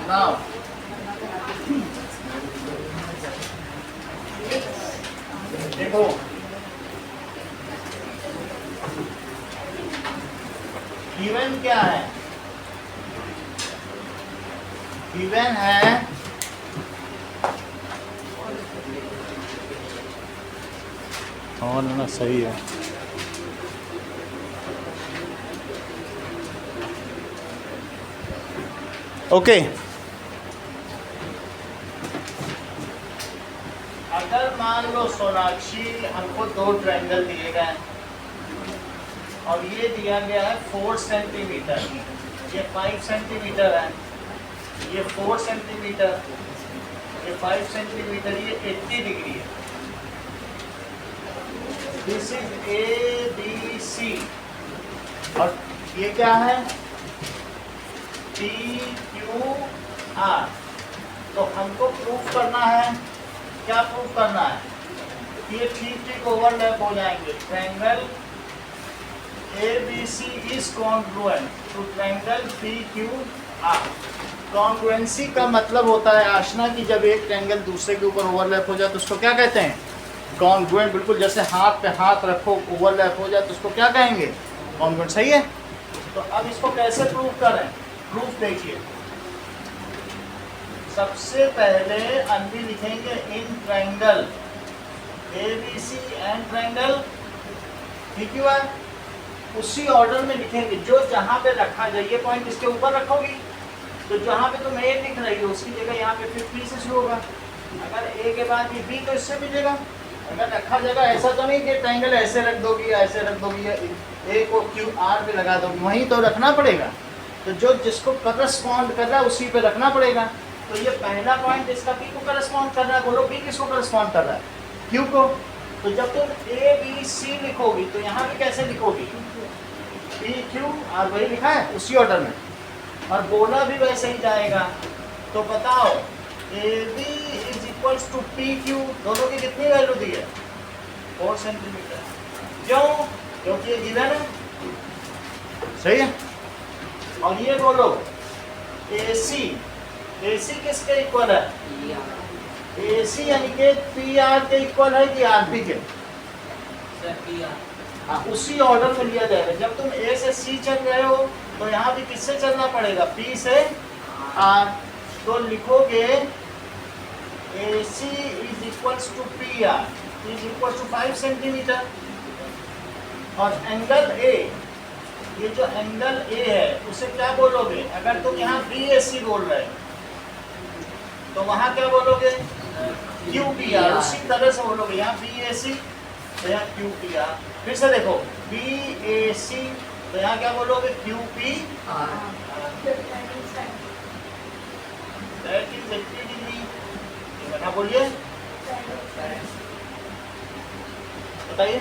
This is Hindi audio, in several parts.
नाउ देखो, गिवन क्या है? गिवन है हाँ ना सही है। ओके अगर मान लो सोनाक्षी, हमको 2 ट्रायंगल दिए गए और ये दिया गया है 4 सेंटीमीटर, ये 5 सेंटीमीटर है, ये 4 सेंटीमीटर, ये 5 सेंटीमीटर, ये 80 डिग्री है। This is A B C और ये क्या है? P Q R. तो हमको प्रूफ करना है, क्या प्रूफ करना है? ये ठीक ठीक ओवरलैप हो जाएंगे। Triangle A B C is congruent to triangle P Q R. Congruency का मतलब होता है आशना की जब एक ट्रायंगल दूसरे के ऊपर ओवरलैप हो जाए तो उसको क्या कहते हैं? कॉन्ग्रुएंट। बिल्कुल जैसे हाथ पे हाथ रखो, ओवरलैप हो जाए तो उसको क्या कहेंगे? कॉन्ग्रुएंट। सही है। तो अब इसको कैसे प्रूफ करें? प्रूफ देखिए, सबसे पहले अन्वी लिखेंगे in triangle A B C and triangle P Q R. उसी ऑर्डर में लिखेंगे जो जहां पे रखा जाए। ये पॉइंट इसके ऊपर रखोगी तो जहां पे तुम ए लिख रही हो उसकी जगह यहाँ पे फिर पी से शुरू होगा। अगर ए के बाद ये बी तो इससे मिलेगा। अगर रखा जाएगा ऐसा तो नहीं कि ट्रायंगल ऐसे रख दोगी, ऐसे रख दोगी, या ए को क्यू आर पे लगा दोगी, वहीं तो रखना पड़ेगा। तो जो जिसको करस्पॉन्ड कर रहा है उसी पे रखना पड़ेगा। तो ये पहला पॉइंट इसका पी को करस्पॉन्ड कर रहा है। बोलो पी किसको करस्पॉन्ड कर रहा है? क्यू को। तो जब तुम ए बी सी लिखोगी तो यहाँ भी कैसे लिखोगी? पी क्यू आर, वही लिखा है उसी ऑर्डर में, और बोला भी वैसे ही जाएगा। तो बताओ A B is equals to P Q, दोनों की कितनी वैल्यू दी है? 4 सेंटीमीटर। क्यों? क्योंकि ये गिवन है। सही है। और ये बोलो ए सी, ए सी किसके इक्वल है? ए सी यानी कि पी आर के इक्वल है कि आर पी के? हाँ, उसी ऑर्डर में लिया जाएगा। जब तुम ए से सी चल रहे हो तो यहाँ भी किससे चलना पड़ेगा? पी से आर। तो लिखोगे A C is equals to P R is equals to 5 centimetre. और एंगल ए, ये जो एंगल ए है उसे क्या बोलोगे? अगर तुम यहाँ बी ए सी बोल रहे हो तो वहाँ क्या बोलोगे? Q P R. उसी तरह से बोलोगे यहाँ बी ए सी तो यहाँ क्यू पी आर। फिर से देखो बी ए सी तो यहाँ क्या बोलोगे? Q P R. That is 80 degree. बना बोलिए, बताइए।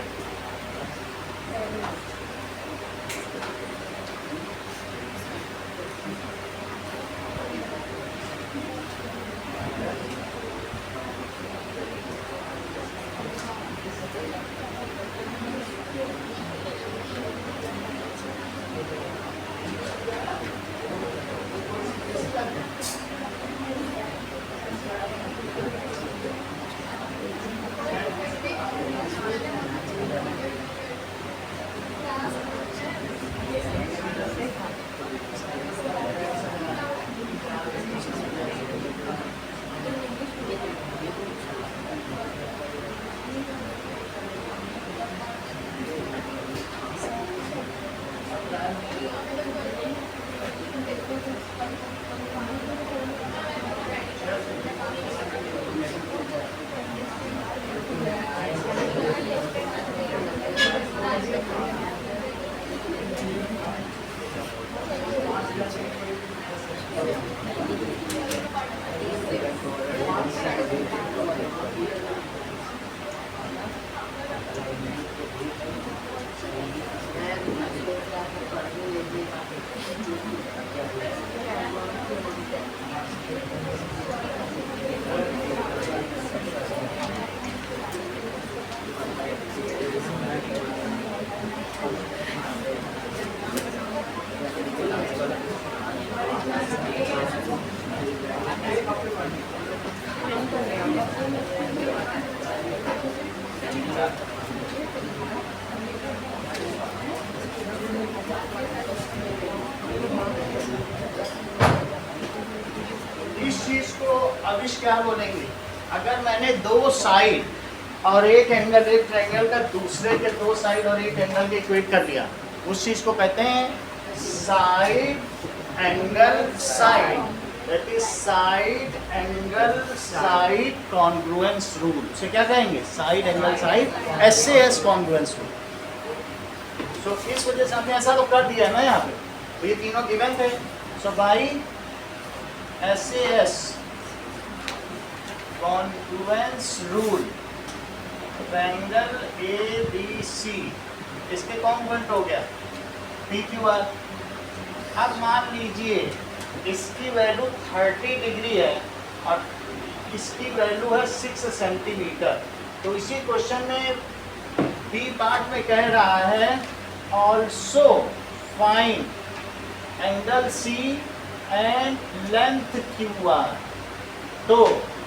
अविश क्या बोलेंगे? अगर मैंने दो साइड और एक एंगल, एक ट्रायंगल का दूसरे के दो साइड और एक एंगल के इक्वेट कर लिया, उस चीज को कहते हैं side angle side, that is side angle side congruence rule. उसे क्या कहेंगे? Side angle side SAS congruence rule. So इस वजह से हमने ऐसा तो कर दिया है ना यहाँ पे, तो ये तीनों गिवन थे। So by SAS congruence rule triangle ABC इसके कॉन्ग्रुएंट हो गया PQR। अब मान लीजिए इसकी वैल्यू 30 डिग्री है और इसकी वैल्यू है 6 सेंटीमीटर, तो इसी क्वेश्चन में बी पार्ट में कह रहा है also find angle C and length QR। तो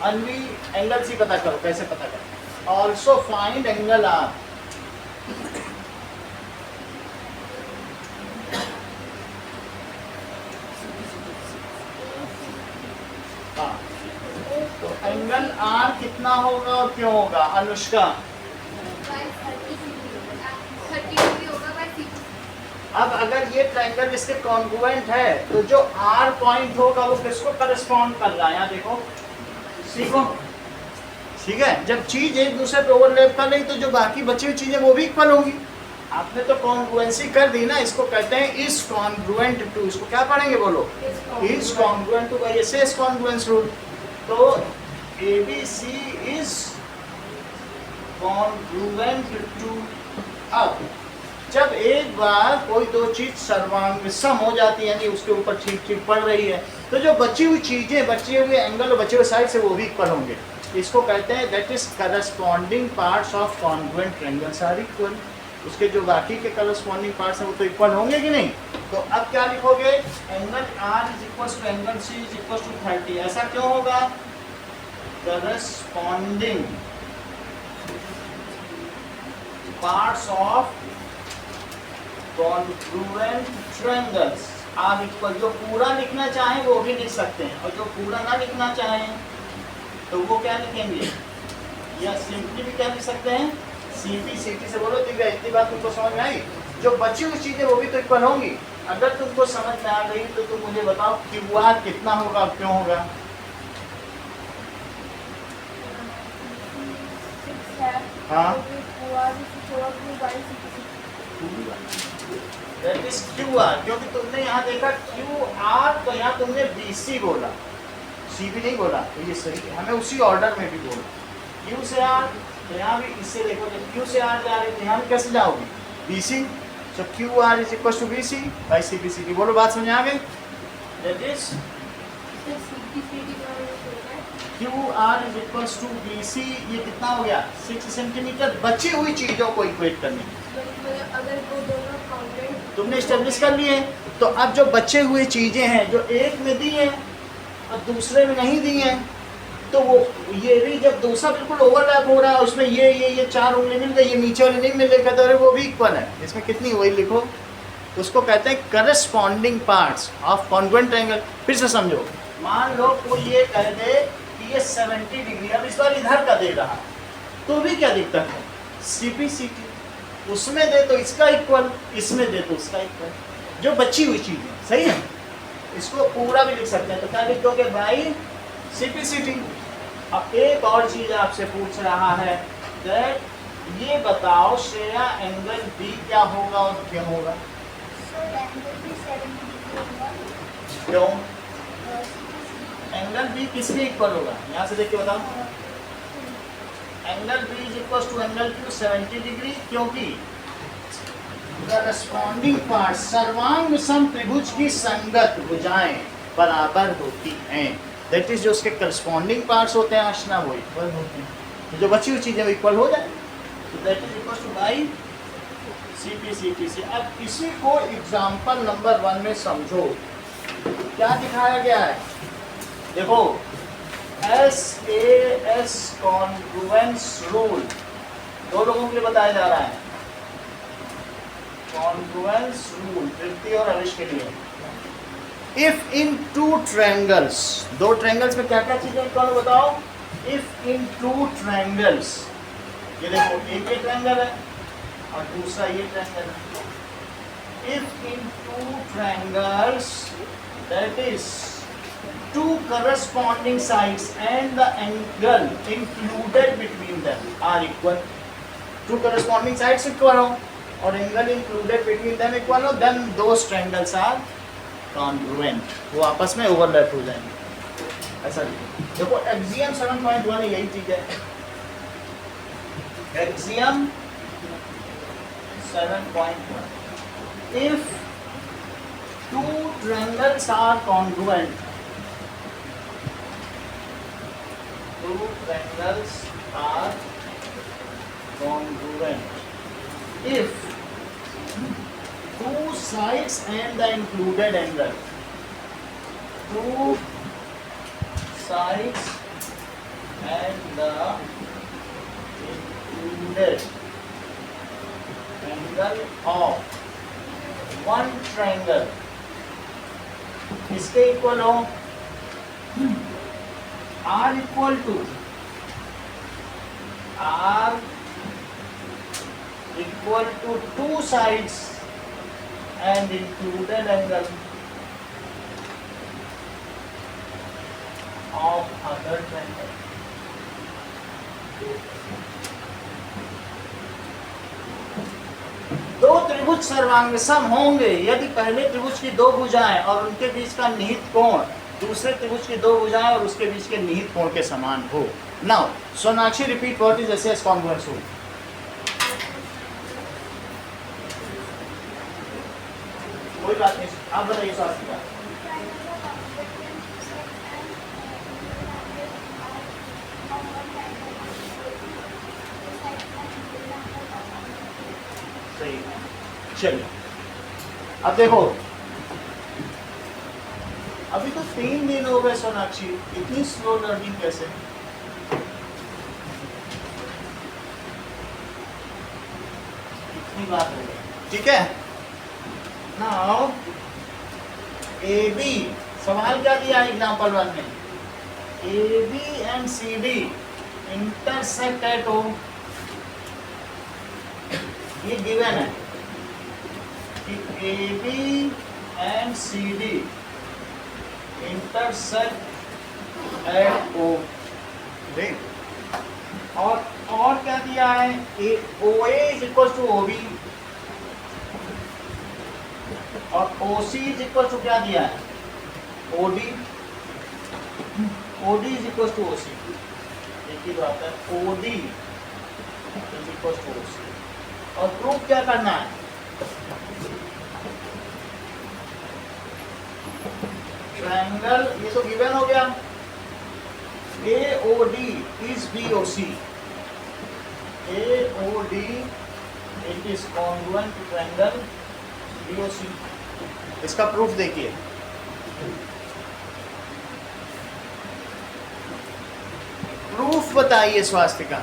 अनवी एंगल C पता करो, कैसे पता करो? Also find angle R। हाँ, तो एंगल R कितना होगा और क्यों होगा? अनुष्का, अब अगर ये ट्रायंगल इसके कॉन्ग्रुएंट है तो जो R पॉइंट होगा वो किसको करस्पॉन्ड कर रहा है? यहाँ देखो, C को। ठीक है, जब चीज एक दूसरे पे ओवरलैप कर रही तो जो बाकी बची हुई चीजें वो भी इक्वल होंगी। आपने तो कॉन्ग्रुएंसी कर दी ना, इसको कहते हैं इज कॉन्ग्रुएंट टू। इसको क्या पढ़ेंगे बोलो? Is congruent to by SS congruence rule. तो ABC इज कॉन्ग्रुएंट टू। अब जब एक बार कोई दो चीज सर्वांग सम हो जाती है, यानी उसके ऊपर ठीक ठीक पड़ रही है, तो जो बची हुई चीजें, बचे हुए एंगल और बचे हुए साइड से वो भी इक्वल होंगे। इसको कहते हैं that is corresponding parts of congruent triangles are equal. उसके जो बाकी के करस्पॉन्डिंग पार्ट्स हैं वो तो इक्वल होंगे कि नहीं? तो अब क्या लिखोगे? Angle R is equal to angle C is equal to 30। ऐसा क्यों होगा? Corresponding parts of congruent triangles are equal. जो पूरा लिखना चाहें वो भी लिख सकते हैं, और जो पूरा ना लिखना चाहें तो वो क्या लिखेंगे? या सिंपली भी क्या लिख सकते हैं? CP CT से बोलो। दिव्या, इतनी बात तुमको समझ में आई? जो बची हुई चीजें वो भी तो इक्वल होंगी। अगर तुमको समझ में आ गई तो तुम मुझे बताओ QR कितना होगा और क्यों होगा? हाँ, दैट इज QR, क्योंकि तुमने यहाँ देखा QR, तो यहाँ तुमने BC बोला, CB नहीं बोला, तो ये सही है। हमें उसी ऑर्डर में भी बोला। Q से R, तो यहाँ भी इससे देखो, जब Q से R जा रही तो यहाँ भी कैसे जाओगी? BC। So QR is equal to BC by CB CT। बोलो, बात समझ आ गई? That is QR is equal to BC। ये कितना हो गया? 6 सेंटीमीटर। बची हुई चीजों को इक्वेट करनी, अगर वो दोनों कॉन्ग्रुएंट तुमने स्टेब्लिश कर लिए। तो अब जो बचे हुए चीजें हैं जो एक में दी हैं और दूसरे में नहीं दी हैं, तो वो ये भी जब दूसरा बिल्कुल ओवरलैप हो रहा है, उसमें ये 4 उंगली मिल गई, ये नीचे वाली नहीं मिल रही, कहते अरे वो भी इक्वल है। इसमें कितनी? वही लिखो। उसको कहते हैं corresponding parts of congruent triangle. फिर से समझो, मान लो कोई ये कह दे कि ये 70 डिग्री, अब इस बार इधर का दे रहा, तो भी क्या दिक्कत है? CP CT। उसमें दे तो इसका इक्वल, इसमें दे तो उसका इक्वल, जो बची हुई चीज है। सही है, इसको पूरा भी लिख सकते हैं। तो क्या लिखोगे भाई? CP CT। अब एक और चीज आपसे पूछ रहा है, दैट ये बताओ श्रेया एंगल B क्या होगा और क्यों होगा? क्यों? एंगल B किसके इक्वल होगा? यहाँ से देख के बताओ। Angle B is equal to angle Q 70 degree, क्योंकि करस्पॉन्डिंग पार्ट, सर्वांग सम त्रिभुज की संगत भुजाएं बराबर होती हैं। दैट इज जो उसके करस्पॉन्डिंग पार्ट्स होते हैं आशना, वो इक्वल होते हैं। तो जो बची हुई चीजें वो इक्वल हो जाए, तो that is equal two by CP CT से। अब इसी को एग्जाम्पल नंबर 1 में समझो, क्या दिखाया गया है? देखो, SAS कॉन्ग्रुएंस रूल दो लोगों के लिए बताया जा रहा है। कॉन्ग्रुएंस रूल तृप्ति और अविश के लिए। इफ इन टू ट्रायंगल्स, दो ट्रायंगल्स में क्या क्या चीजें कौन बताओ? इफ इन टू ट्रायंगल्स, ये देखो एक ये ट्रायंगल है और दूसरा ये ट्रायंगल है। If in two triangles that is two corresponding sides and the angle included between them are equal, two corresponding sides equal हो और angle included between them equal हो, then those triangles are congruent, वो आपस में overlap हो जाएंगे। ऐसा देखो एक्सियम 7.1 यही चीज है, axiom 7.1 if two triangles are congruent, two triangles are congruent if two sides and the included angle, two sides and the included angle of one triangle इसके इक्वल हो, R equal to two sides and included angle of other triangle. दो त्रिभुज सर्वांगसम होंगे यदि पहले त्रिभुज की दो भुजाएं और उनके बीच का निहित कोण दूसरे त्रिभुज की दो भुजाएं और उसके बीच के निहित कोण के समान हो। Now Sonakshi repeat what is SS congruence rule. कोई बात नहीं, आप बताइए स्वास्थ्य का। सही, चलिए अब देखो, अभी तो 3 दिन हो गए सोनाक्षी, इतनी स्लो लर्निंग कैसे? इतनी बात हो गई, ठीक है। नाउ ए बी, सवाल क्या दिया एग्जाम्पल 1 में? A B and C D intersect at O, ये गिवन है कि A B and C D intersect at O, और क्या दिया है? O A is equal to O B और O C is equal to क्या दिया है? O D, O D is equal to O C, एक ही बात है, O D is equal to O C. और प्रूफ क्या करना है? ट्रायंगल, ये तो गिवन हो गया, AOD is BOC, AOD it is congruent to triangle BOC। इसका प्रूफ देखिए, प्रूफ बताइए स्वास्थ्य का।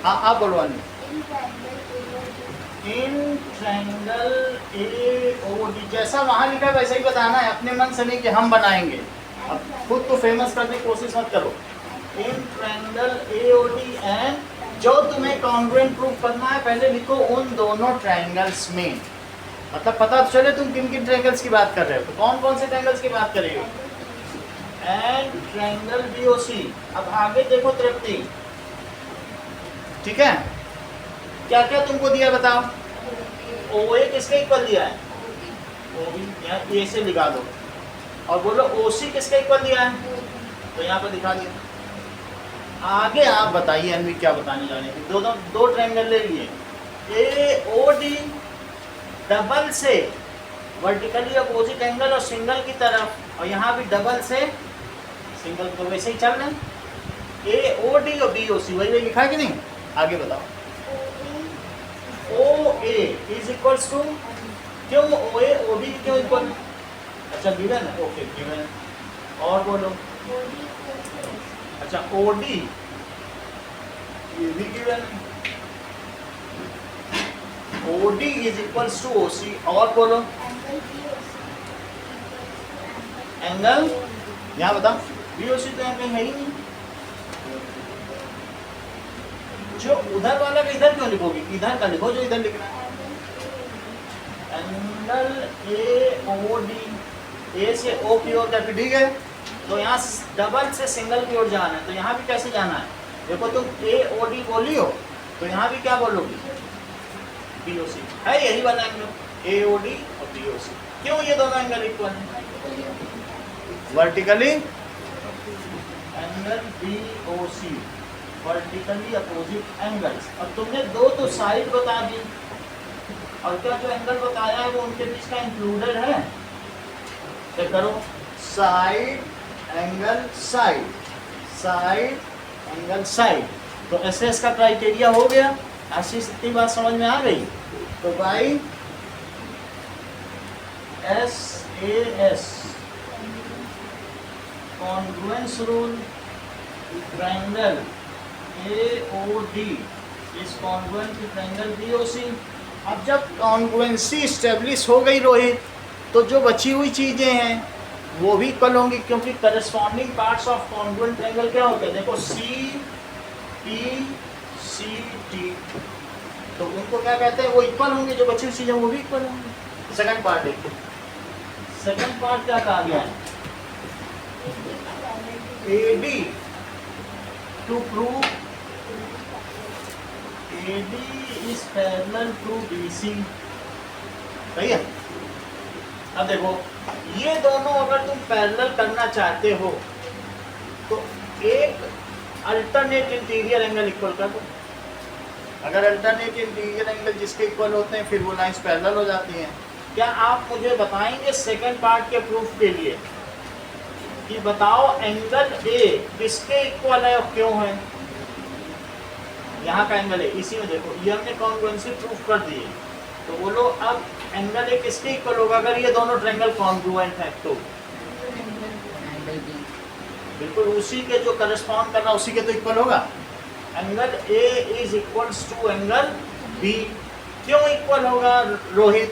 हाँ आप बोलो। इन ट्रायंगल AOD, जैसा वहां लिखा है वैसा ही बताना है, अपने मन से नहीं कि हम बनाएंगे, अब खुद को फेमस करने की कोशिश मत करो। इन ट्रायंगल AOD एंड, जो तुम्हें कॉन्ग्रुएंट प्रूफ करना है पहले लिखो उन दोनों ट्रायंगल्स में, मतलब पता तो चले तुम किन किन ट्रायंगल्स की बात कर रहे हो। तो कौन कौन से ट्रायंगल्स की बात कर रहे हो? And triangle BOC। अब आगे देखो तृप्ति, ठीक है, क्या क्या तुमको दिया बताओ? OA किसके इक्वल दिया है? OB, यहाँ A से लिखा दो, और बोलो OC किसके इक्वल दिया है? तो यहाँ पर दिखा दिया। आगे आप बताइए अनवी क्या बताने जा रहे हैं। दो ट्रायंगल ले लिए, AOD डबल से वर्टिकली अपोजिट एंगल और सिंगल की तरफ, और यहाँ भी डबल से सिंगल, तो वैसे ही चल रहे हैं। AOD और BOC वही लिखा है कि नहीं? आगे बताओ। OA इज इक्वल्स टू, क्यों OA OB क्यों इक्वल? अच्छा गिवन है, ओके गिवन है। और बोलो। अच्छा OD ये भी गिवन है। OD is equals to OC। और बोलो एंगल, यहाँ बताओ BOC तो यहाँ कहीं है ही नहीं। जो उधर वाला का इधर क्यों लिखोगे, इधर का लिखो जो इधर लिखना है। एंगल AOD, A से O की ओर जाके, ठीक है। तो यहाँ डबल से सिंगल की ओर जाना है, तो यहाँ भी कैसे जाना है, देखो तुम AOD बोली हो तो यहाँ भी क्या बोलोगी, BOC है यही वाला एंगल AOD और BOC। क्यों ये दोनों एंगल इक्वल हैं, vertically angle BOC, vertically opposite angles. अब तुमने दो तो साइड बता दी, और क्या जो एंगल बताया है वो उनके बीच का इंक्लूडेड है। तो करो side angle side, side angle side. तो ऐसे इसका क्राइटेरिया हो गया। ऐसी इतनी बात समझ में आ गई। तो by SAS congruence rule, triangle AOD is congruent to triangle BOC। अब जब कॉन्ग्रुएंसी स्टेब्लिश हो गई रोहित, तो जो बची हुई चीजें हैं वो भी इक्वल होंगी, क्योंकि corresponding parts of congruent triangle क्या होते हैं, देखो CPCT, तो उनको क्या कहते हैं, वो इक्वल होंगे, जो बची हुई चीजें वो भी इक्वल होंगी। सेकंड पार्ट देखिए, सेकंड पार्ट क्या कहा गया है, AD to prove AD is parallel to BC, सही है। अब देखो ये दोनों अगर तुम पैरेलल करना चाहते हो तो एक अल्टरनेट इंटीरियर एंगल इक्वल कर दो। अगर अल्टरनेट इंटीरियर एंगल जिसके इक्वल होते हैं फिर वो लाइंस पैरेलल हो जाती हैं। क्या आप मुझे बताएंगे सेकंड पार्ट के प्रूफ के लिए कि बताओ एंगल A किसके इक्वल है और क्यों है। यहाँ का एंगल है, इसी में देखो ये हमने कॉन्ग्रुएंसी प्रूफ कर दिए। तो बोलो अब एंगल A किसके इक्वल होगा अगर ये दोनों ट्रायंगल कॉन्ग्रुएंट है तो, बिल्कुल उसी के जो करस्पॉन्ड करना उसी के तो इक्वल होगा। Angle A is equals to angle B। क्यों इक्वल होगा रोहित,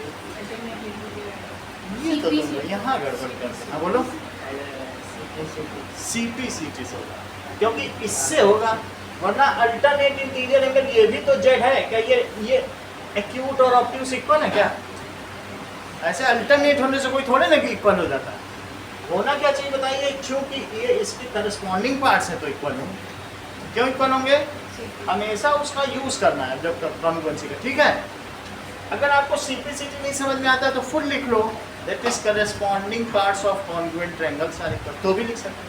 ये तो तुम यहाँ गड़बड़ करते हैं। बोलो CPCT से होगा, क्योंकि इससे होगा, वरना अल्टरनेट इंटीरियर एंगल ये भी तो जेड है क्या, ये एक्यूट और ऑब्ट्यूस इक्वल है क्या। ऐसे अल्टरनेट होने से कोई थोड़े ना कि इक्वल हो जाता है। होना क्या चाहिए बताइए, क्योंकि ये इसके करस्पॉन्डिंग पार्ट्स हैं तो इक्वल होंगे। क्यों इक्वल होंगे, हमेशा उसका यूज करना है जब तक कॉन्ग्रुएंसी का, ठीक है। अगर आपको CPCT नहीं समझ में आता है तो फुल लिख लो, that is corresponding parts of congruent triangles are equal, तो भी लिख सकते हैं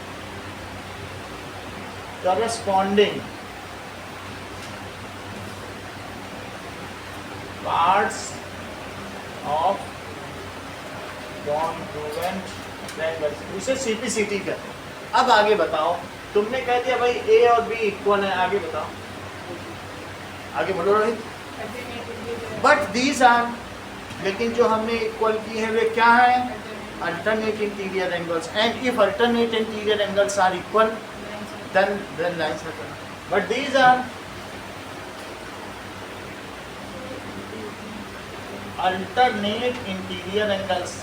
corresponding parts of congruent triangles, उसे CPCT कहते हैं। अब आगे बताओ, तुमने कह दिया भाई A और B इक्वल है, आगे बताओ, आगे बोलो रोहित। बट दीज आर, लेकिन जो हमने इक्वल की है वे क्या है, alternate interior angles. And if alternate interior angles are equal then lines are done. But these are alternate interior angles.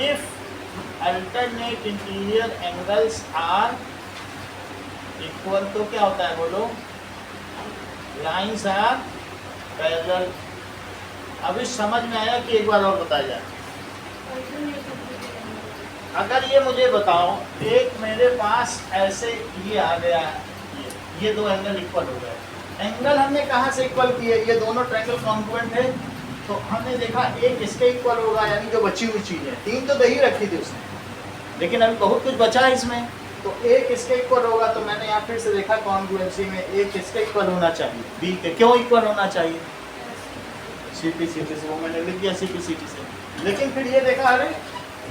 If alternate interior angles are equal तो क्या होता है बोलो, lines are parallel। अभी समझ में आया कि एक बार और बताया जाए। अगर ये मुझे बताओ, एक मेरे पास ऐसे ये आ गया है, ये दो एंगल इक्वल हो गए। एंगल हमने कहाँ से इक्वल किए, ये दोनों ट्रायंगल कॉन्ग्रुएंट है, तो हमने देखा एक इसके इक्वल होगा, यानी जो बची हुई चीज़ है, तीन तो दे ही रखी थी उसने, लेकिन अभी बहुत कुछ बचा है इसमें, तो एक इसके इक्वल होगा। तो मैंने यहाँ फिर से देखा कॉन्ग्रुएंसी में एक इसके इक्वल होना चाहिए, B के। क्यों इक्वल होना चाहिए, CPCT से, वो मैंने लिख दिया CPCT से। लेकिन फिर ये देखा, अरे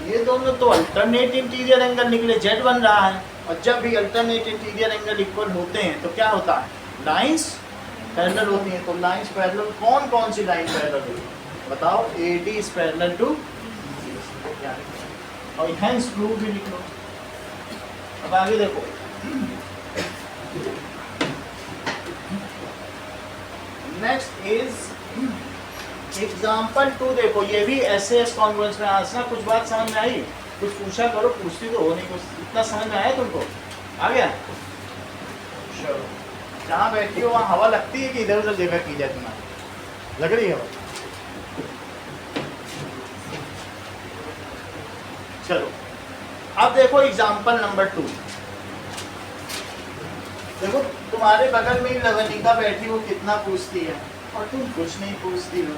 ये दोनों तो अल्टरनेट इंटीरियर एंगल निकले, जेड बन रहा है। और जब भी अल्टरनेट इंटीरियर एंगल इक्वल होते हैं तो क्या होता है, लाइंस पैरेलल होती हैं। तो लाइंस पैरेलल, कौन कौन सी लाइन पैरेलल होती है बताओ, AD इज पैरेलल टू, और हेंस प्रूव भी लिख लो। अब आगे देखो, नेक्स्ट इज एग्जाम्पल 2 देखो, ये भी ऐसे एस कॉन्ग्रुएंस में आंसर। कुछ बात समझ में आई? कुछ पूछा करो, पूछती तो हो नहीं कुछ। इतना समझ में आया तुमको? आ गया? चलो, जहाँ बैठी हो वहाँ हवा लगती है कि इधर उधर देखा की जाए? तुम्हारी लग रही है हवा? चलो अब देखो एग्जाम्पल नंबर 2। देखो तुम्हारे बगल में ही लवनिका बैठी, वो कितना पूछती है और तुम कुछ नहीं पूछती हो।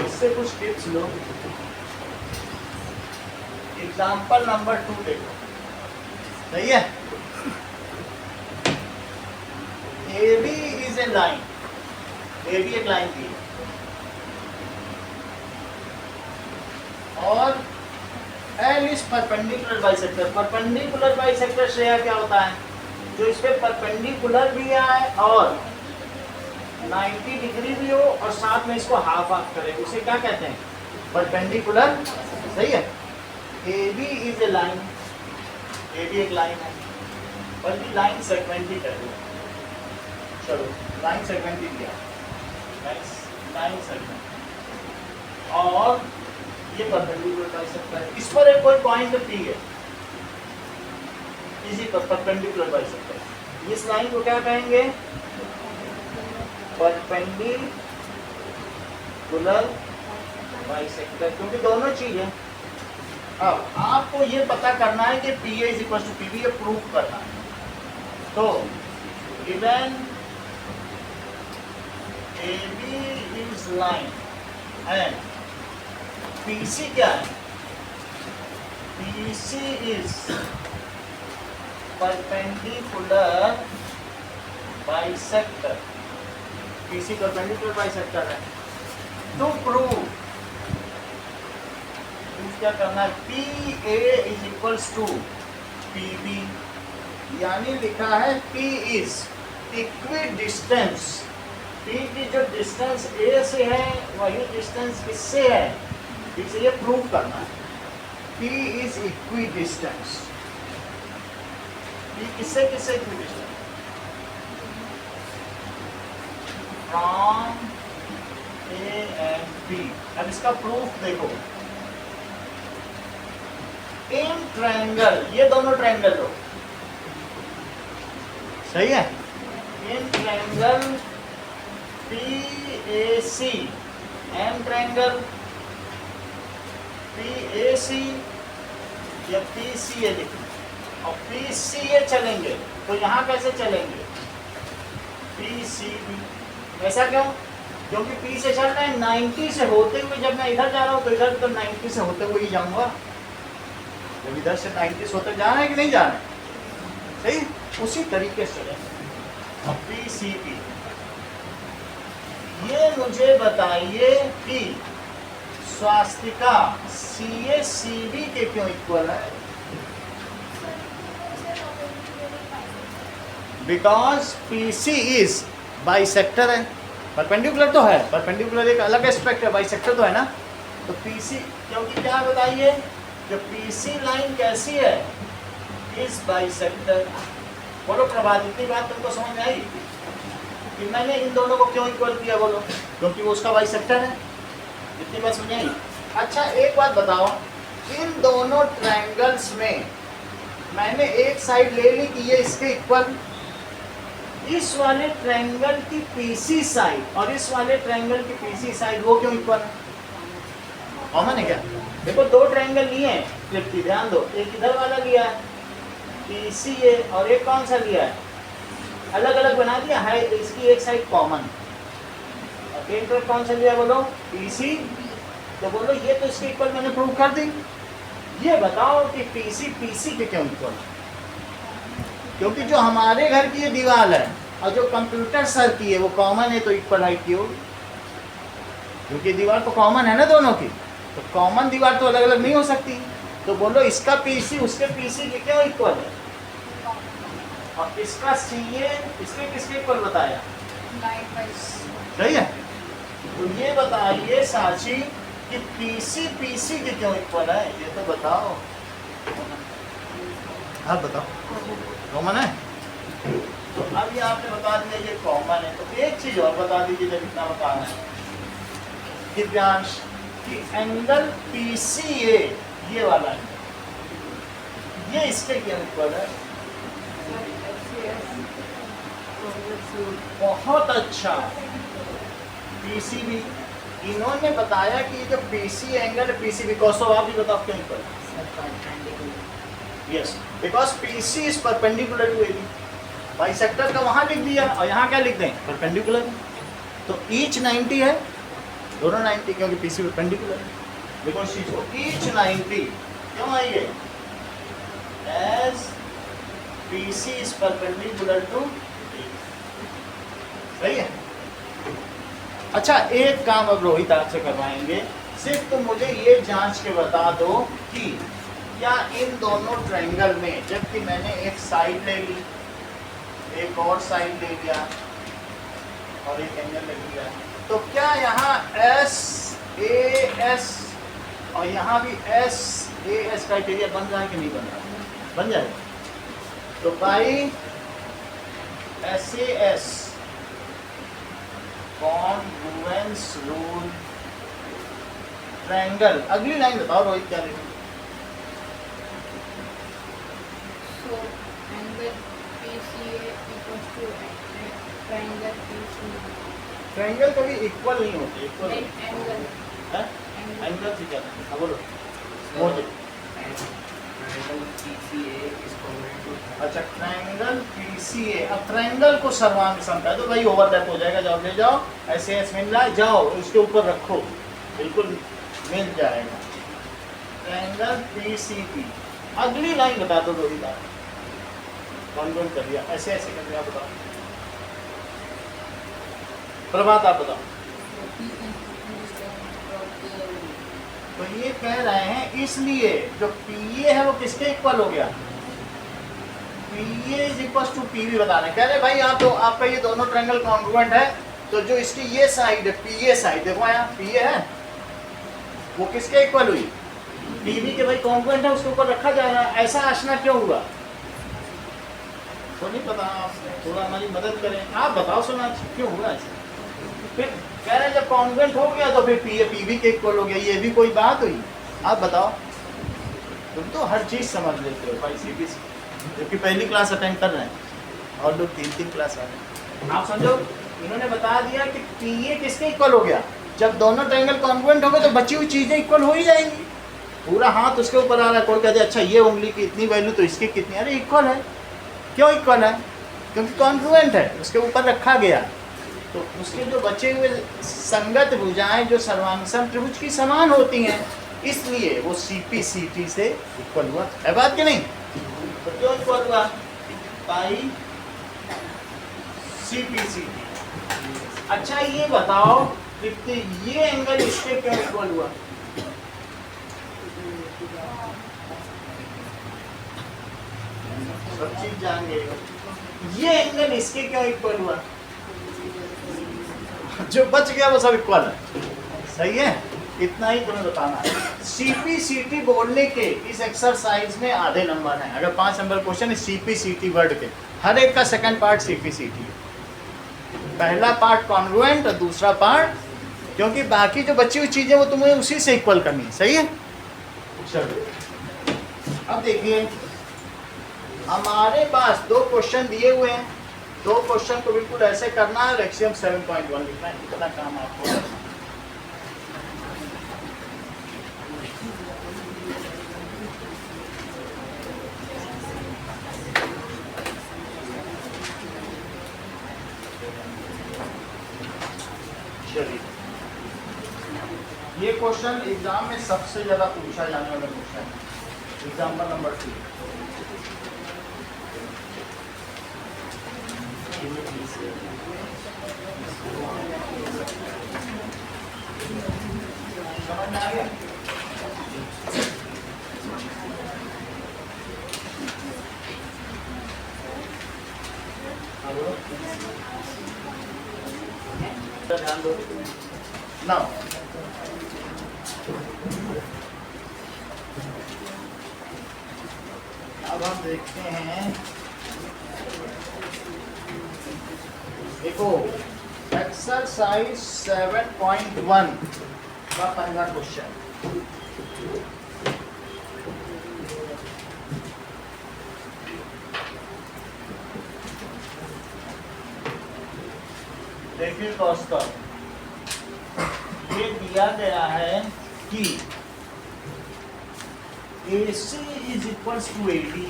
इससे कुछ टिप्स लो। एग्जाम्पल नंबर 2 देखो, सही है? AB is a line, AB एक लाइन थी और L is perpendicular bisector. Perpendicular bisector Shreya क्या होता है? जो इस पे परपेंडिकुलर भी है और 90 डिग्री भी हो और साथ में इसको हाफ हाफ करे, उसे क्या कहते हैं? परपेंडिकुलर। सही है? AB is a line, AB एक लाइन है, बल्कि लाइन सेगमेंट ही कहते हैं। चलो लाइन सेगमेंट ही दिया, लाइन सेगमेंट, और ये परपेंडिकुलर बाइसेक्टर है। इस पर एक कोई पॉइंट P है, इसी पर परपेंडिकुलर बाइसेक्टर। इस लाइन को क्या कहेंगे? परपेंडिकुलर बाइसेक्टर, क्योंकि दोनों चीज है। अब आपको ये पता करना है कि PA is equal to PB, ये प्रूफ करना है। तो given AB is line and PC क्या है? PC is perpendicular bisector, PC perpendicular bisector है। टू प्रूव क्या करना है? PA is equals to PB, यानी लिखा है P is equidistance. P की जो डिस्टेंस A से है वही डिस्टेंस किससे है? इसे ये प्रूव करना है। P is equidistance. P किससे किससे equi distance? From A and B। अब इसका प्रूफ देखो, इन ट्रायंगल, ये दोनों ट्रायंगल लो, सही है? In triangle PAC, um triangle PAC या PCA लिखना, और PCA चलेंगे तो यहाँ कैसे चलेंगे? PCB। ऐसा क्यों? क्योंकि P से चल रहे हैं 90 से होते हुए, जब मैं इधर जा रहा हूँ तो इधर तो 90 से होते हुए ही जाऊंगा। जब इधर से 90 से होते जाना है कि नहीं जाना है? सही, उसी तरीके से चलेंगे। अब PCB, ये मुझे बताइए कि स्वास्तिका CACB के क्यों इक्वल है? बिकॉज PC इज बाइसेक्टर है। परपेंडिकुलर तो है, परपेंडिकुलर एक अलग एस्पेक्ट है, बाइसेक्टर तो है ना। तो PC, क्योंकि क्या बताइए, जो PC लाइन कैसी है? Is bisector. बोलो प्रभात, इतनी बात तुमको समझ में आई कि मैंने इन दोनों को क्यों इक्वल किया? बोलो, क्योंकि वो उसका बाइसेक्टर है। इतनी बात समझ आई? अच्छा एक बात बताओ, इन दोनों ट्रायंगल्स में मैंने एक साइड ले ली कि ये इसके इक्वल, इस वाले ट्रायंगल की PC साइड और इस वाले ट्रायंगल की PC साइड वो क्यों इक्वल है? कॉमन है क्या? देखो दो ट्रायंगल लिए हैं, लिखती ध्यान दो, एक इधर वाला लिया है PCA और एक कौन सा लिया है? अलग अलग बना दिया है, इसकी एक साइड कॉमन, और एक तरफ कौन सा लिया? बोलो PC। तो बोलो ये तो इसके इक्वल मैंने प्रूव कर दी। ये बताओ कि PC के क्यों इक्वल? क्योंकि जो हमारे घर की ये दीवार है और जो कंप्यूटर सर की है वो कॉमन है, तो इक्वल हाइट की होगी। क्योंकि दीवार तो कॉमन है ना दोनों की, तो कॉमन दीवार तो अलग अलग नहीं हो सकती। तो बोलो इसका PC उसके PC के क्यों इक्वल है? और इसका CA इसके किसके इक्वल बताया? सही है? तो ये बताइए साची कि PC के क्यों इक्वल है? ये तो बताओ। आप बताओ, कॉमन है? तो अब ये आपने बता दिया ये कॉमन है, तो एक चीज और बता दीजिए जब इतना बता रहे हैं दिव्यांश कि एंगल PCA ये वाला है, ये इसके क्या इक्वल है? बहुत अच्छा। PCB इन्होंने बताया कि ये जो PC एंगल है PCB कॉस ऑफ, आप भी बताओ क्यों इक्वल? Yes, because PC is perpendicular to AB। बाइसेक्टर का वहां लिख दिया और यहाँ क्या लिख दें? परपेंडिकुलर। तो ईच 90 है, दोनों 90 क्योंकि PC परपेंडिकुलर है। देखो चीज को ईच 90 क्यों आई है? As PC is perpendicular to, सही है। अच्छा एक काम अब रोहित आपसे करवाएंगे, सिर्फ तुम मुझे ये जांच के बता दो कि क्या इन दोनों ट्रायंगल में, जबकि मैंने एक साइड ले ली, एक और साइड ले लिया और एक एंगल ले लिया, तो क्या यहाँ SAS और यहाँ भी SAS क्राइटेरिया बन रहा है कि नहीं बन रहा? बन जाएगा। तो by SAS congruence rule triangle, अगली लाइन बताओ रोहित क्या लिखा? So angle PCA equals to triangle PCA. Triangle कभी इक्वल नहीं होते, इक्वल Then angle. है एंगल से क्या है? हाँ बोलो मोटे। अच्छा ट्रायंगल PCA, अब ट्रायंगल को सर्वांग समता है तो भाई ओवरलैप हो जाएगा, जाओ ले जाओ, ऐसे ऐसे मिल रहा है, जाओ उसके ऊपर रखो, बिल्कुल मिल जाएगा। ट्रायंगल PCB, अगली लाइन बता दो रोहित आप, कौन कौन कर दिया? ऐसे ऐसे कर दिया, बताओ प्रभात आप बताओ। तो ये कह रहे हैं इसलिए जो PA है वो किसके इक्वल हो गया? PA is equal to PB बता रहे हैं। कह रहे भाई आप तो आपका ये दोनों ट्रायंगल कॉन्ग्रुएंट है, तो जो इसकी ये साइड है PA साइड, देखो यहाँ PA है वो किसके इक्वल हुई? PB के भाई कॉन्ग्रुएंट है, उसके ऊपर रखा जा रहा है। ऐसा आशना क्यों हुआ? तो नहीं पता, आप थोड़ा हमारी मदद करें, आप बताओ सुना क्यों हुआ ऐसा? फिर कह रहे हैं जब कॉन्ग्रुएंट हो गया तो फिर PA PB के इक्वल हो गया, ये भी कोई बात हुई? आप बताओ, तुम तो हर चीज समझ लेते हो भाई CBC, क्योंकि पहली क्लास अटेंड कर रहे हैं और लोग 3-3 क्लास आ रहे हैं। आप समझो इन्होंने बता दिया कि PA किसके इक्वल हो गया? जब दोनों ट्रायंगल कॉन्ग्रुएंट हो गए तो बची हुई चीजें इक्वल हो ही जाएंगी। पूरा हाथ उसके ऊपर आ रहा है, कोई कहते अच्छा ये उंगली की इतनी वैल्यू तो इसकी कितनी, अरे इक्वल है। क्यों इक्वल है? क्योंकि कॉन्ग्रुएंट है, उसके ऊपर रखा गया, तो उसके जो बचे हुए संगत भुजाएं जो सर्वांगसम त्रिभुज की समान होती हैं, इसलिए वो CP/CT से इक्वल हुआ है। बात कि नहीं? तो क्यों इक्वल हुआ? पाई CP/CT। अच्छा ये बताओ ये एंगल इसके क्यों इक्वल हुआ? सब चीज जान गए हो। ये एंगल इसके क्यों इक्वल हुआ? जो बच गया वो सब इक्वल है, सही है? इतना ही तुम्हें बताना है। CP/CT बोलने के इस एक्सरसाइज में आधे नंबर हैं। अगर 5 नंबर क्वेश्चन है CP/CT वर्ड के, हर एक का सेकंड पार्ट CP/CT है। पहला पार्ट कॉन्ग्रुएंट और दूसरा पार्ट, क्योंकि बाकी जो बची हुई चीजें वो तुम्हें उसी से इक्वल करनी है, सही है? चलो अब देखिए हमारे पास 2 क्वेश्चन दिए हुए हैं, 2 क्वेश्चन को बिल्कुल ऐसे करना है, रेक्सियम 7.1 लिखना है, इतना काम आपको है। चलिए ये क्वेश्चन एग्जाम में सबसे ज्यादा पूछा जाने वाला क्वेश्चन है, एग्जाम्पल नंबर 3। समझ में आ गया? ध्यान दो ना। अब हम देखते हैं देखो एक्सरसाइज 7.1 का पहला क्वेश्चन। देखिए दोस्तों, ये दिया गया है कि AC is equals to AD।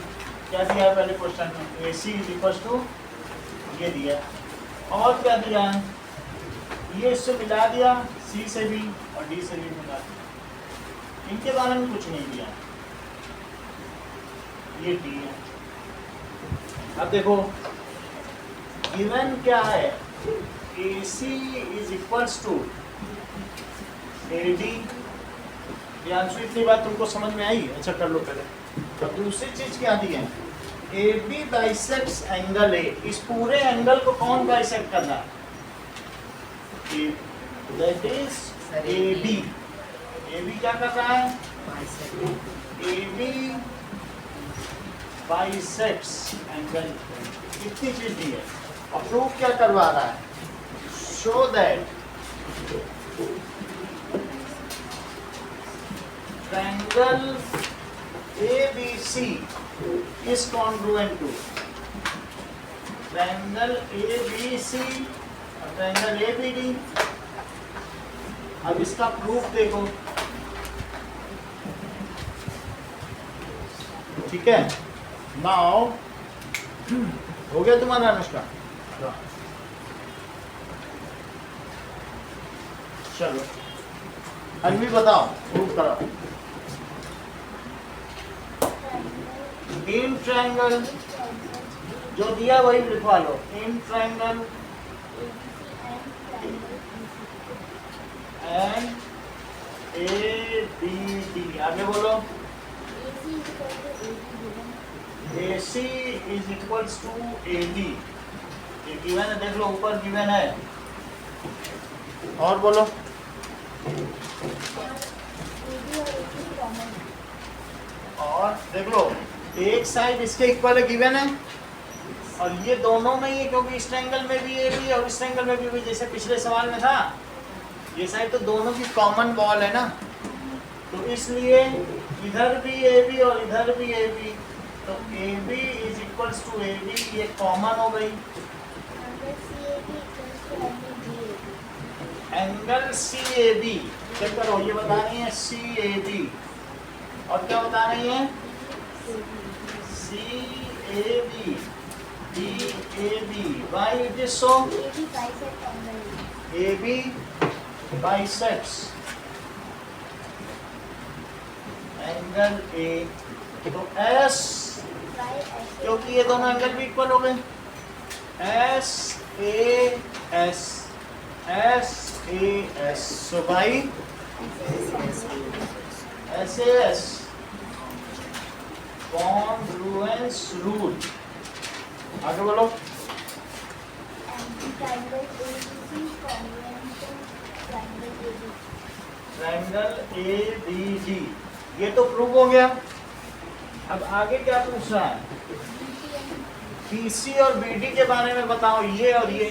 क्या दिया है पहले क्वेश्चन में? AC इज इक्वल्स टू, ये दिया। और क्या दिया है? ये इससे मिला दिया, C से भी और D से भी मिला दिया। इनके बारे में कुछ नहीं दिया, ये D है। अब देखो गिवन क्या है, AC is equals to AD। इतनी बात तुमको समझ में आई? अच्छा कर लो पहले। अब दूसरी चीज क्या दी है, AB बाइसेक्ट्स एंगल A। इस पूरे एंगल को कौन बाइसेक्ट कर रहा है? That is AB। AB क्या कर रहा है? AB bisects angle. इतनी चीज दी है। और प्रूफ क्या करवा रहा है? Show that triangle ABC is congruent to triangle ABC और triangle ABD। अब इसका प्रूफ देखो, ठीक है। नाउ हो गया तुम्हारा अनुष्का? चलो अनवी बताओ, प्रूफ कराओ। इन ट्रायंगल जो दिया वही लिखवा लो। इन ट्रायंगल एंड ABD, आगे बोलो। AC is equals to AD। ये गिवन है, देख लो ऊपर गिवन है। और बोलो। और देख लो एक साइड इसके इक्वल है, गिवन है, और ये दोनों में ही, क्योंकि इस ट्रायंगल में भी AB और इस ट्रायंगल में भी, जैसे पिछले सवाल में था, ये साइड तो दोनों की कॉमन वॉल है ना, तो इसलिए इधर भी AB और इधर भी AB, तो AB is equals to AB, ये कॉमन हो गई। एंगल CAB चेक करो, ये बता रही है CAB, और क्या बता रही है? CAB, DAB, why it is so? AB bisects angle A, तो S, क्योंकि ये दोनों एंगल भी इक्वल हो गए, SAS, SAS, so by SAS congruence rule। आगे बोलो। ट्रायंगल ABD, ये तो प्रूव हो गया। अब आगे क्या पूछ रहा है? BC और BD के बारे में बताओ, ये और ये